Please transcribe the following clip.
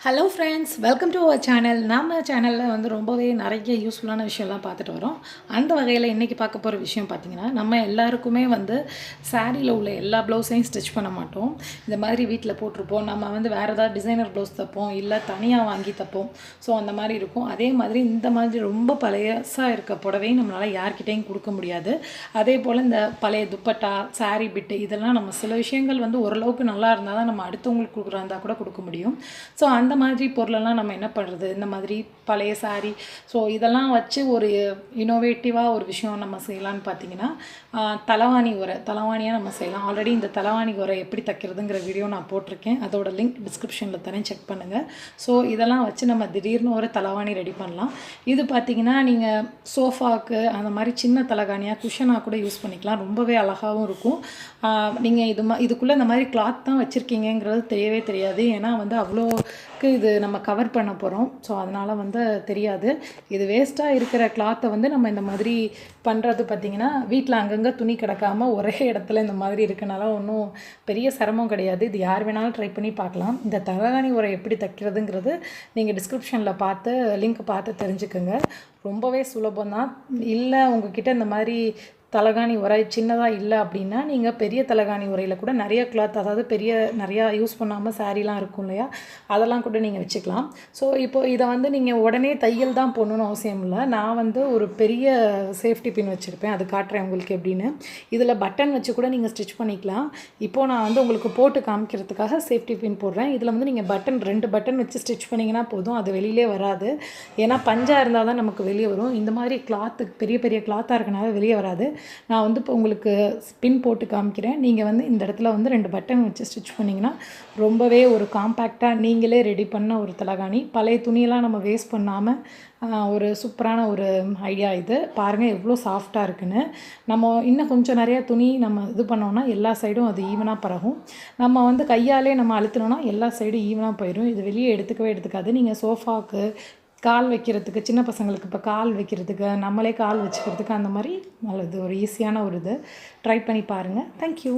Hello friends, welcome to our channel. நம்ம சேனலில் வந்து ரொம்பவே நிறைய யூஸ்ஃபுல்லான விஷயம்லாம் பார்த்துட்டு வரோம். அந்த வகையில் இன்றைக்கி பார்க்க போகிற விஷயம் பார்த்திங்கன்னா, நம்ம எல்லாருக்குமே வந்து சாரியில் உள்ள எல்லா ப்ளவுஸையும் ஸ்டிச் பண்ண மாட்டோம். இந்த மாதிரி வீட்டில் போட்டிருப்போம். நம்ம வந்து வேறு ஏதாவது டிசைனர் ப்ளவுஸ் தைப்போம், இல்லை தனியாக வாங்கி தைப்போம். ஸோ அந்த மாதிரி இருக்கும். அதே மாதிரி இந்த மாதிரி ரொம்ப பழையசாக இருக்க புடவையும் நம்மளால் யார்கிட்டையும் கொடுக்க முடியாது. அதே போல் இந்த பழைய துப்பட்டா, சாரி பிட்டு இதெல்லாம் நம்ம சில விஷயங்கள் வந்து ஓரளவுக்கு நல்லா இருந்தால் தான் நம்ம அடுத்தவங்களுக்கு கொடுக்குறா இருந்தால் கூட கொடுக்க முடியும். ஸோ அந்த மாதிரி பொருளெல்லாம் நம்ம என்ன பண்ணுறது, இந்த மாதிரி பழைய சாரி ஸோ இதெல்லாம் வச்சு ஒரு இனோவேட்டிவாக ஒரு விஷயம் நம்ம செய்யலான்னு பார்த்தீங்கன்னா, தலைவாணியாக நம்ம செய்யலாம். ஆல்ரெடி இந்த தலைவாணி உரை எப்படி தைக்கிறதுங்கிற வீடியோ நான் போட்டிருக்கேன். அதோட லிங்க் டிஸ்கிரிப்ஷனில் தரேன், செக் பண்ணுங்கள். ஸோ இதெல்லாம் வச்சு நம்ம திடீர்னு ஒரு தலைவாணி ரெடி பண்ணலாம். இது பார்த்திங்கன்னா நீங்கள் சோஃபாவுக்கு அந்த மாதிரி சின்ன தலைகாணியாக குஷனாக கூட யூஸ் பண்ணிக்கலாம். ரொம்பவே அழகாகவும் இருக்கும். நீங்கள் இதுக்குள்ளே இந்த மாதிரி கிளாத் தான் வச்சுருக்கீங்கிறது தெரியவே தெரியாது. ஏன்னா வந்து அவ்வளோக்கு இது நம்ம கவர் பண்ண போகிறோம். ஸோ அதனால் வந்து தெரியாது. இது வேஸ்ட்டாக இருக்கிற கிளாத்தை வந்து நம்ம இந்த மாதிரி பண்ணுறது பார்த்திங்கன்னா, வீட்டில் அங்கங்கே துணி கிடக்காமல் ஒரே இடத்துல இந்த மாதிரி இருக்கனால ஒன்றும் பெரிய சிரமம் கிடையாது. இது யார் வேணாலும் ட்ரை பண்ணி பார்க்கலாம். இந்த தலைகாணி உரை எப்படி தைக்கிறதுங்கிறது நீங்கள் டிஸ்கிரிப்ஷனில் பார்த்து லிங்க் பார்த்து தெரிஞ்சுக்கோங்க. ரொம்பவே சுலபந்தான். இல்லை உங்ககிட்ட இந்த மாதிரி தலைகாணி உரை சின்னதாக இல்லை அப்படின்னா, நீங்கள் பெரிய தலைகாணி உரையில் கூட நிறைய கிளாத், அதாவது நிறையா யூஸ் பண்ணாமல் சாரீலாம் இருக்கும் இல்லையா, அதெல்லாம் கூட நீங்கள் வச்சுக்கலாம். ஸோ இப்போது இதை வந்து நீங்கள் உடனே தையல் தான் போடணுன்னு அவசியம் இல்லை. நான் வந்து ஒரு பெரிய சேஃப்டி பின் வச்சுருப்பேன், அது காட்டுறேன் உங்களுக்கு எப்படின்னு. இதில் பட்டன் வச்சு கூட நீங்கள் ஸ்டிச் பண்ணிக்கலாம். இப்போது நான் வந்து உங்களுக்கு போட்டு காமிக்கிறதுக்காக சேஃப்டி பின் போடுறேன். இதில் வந்து நீங்கள் 2 பட்டன் வச்சு ஸ்டிச் பண்ணிங்கன்னா போதும், அது வெளியிலே வராது. ஏன்னா பஞ்சாக இருந்தால் தான் நமக்கு வெளியே வரும். இந்த மாதிரி கிளாத்து பெரிய பெரிய கிளாத்தாக இருக்கனால வெளியே வராது. நான் வந்து இப்போ உங்களுக்கு பின் போட்டு காமிக்கிறேன். நீங்கள் வந்து இந்த இடத்துல வந்து 2 பட்டன் வச்சு ஸ்டிச் பண்ணிங்கன்னா ரொம்பவே ஒரு காம்பேக்டாக நீங்களே ரெடி பண்ண ஒரு தலைகாணி. பழைய துணியெல்லாம் நம்ம வேஸ்ட் பண்ணாமல் ஒரு சூப்பரான ஒரு ஐடியா இது. பாருங்கள் எவ்வளோ சாஃப்டாக இருக்குன்னு. நம்ம இன்னும் கொஞ்சம் நிறையா துணி நம்ம இது பண்ணோன்னா எல்லா சைடும் அது ஈவனாக பரவும். நம்ம வந்து கையாலே நம்ம அழுத்தினோன்னா எல்லா சைடும் ஈவனாக போயிடும். இது வெளியே எடுத்துக்காது. நீங்கள் சோஃபாவுக்கு கால் வைக்கிறதுக்கு, சின்ன பசங்களுக்கு இப்போ கால் வைக்கிறதுக்கு, நம்மளே கால் வச்சுக்கிறதுக்கு, அந்த மாதிரி நல்லது, ஒரு ஈஸியான ஒரு இது. ட்ரை பண்ணி பாருங்கள். தேங்க்யூ.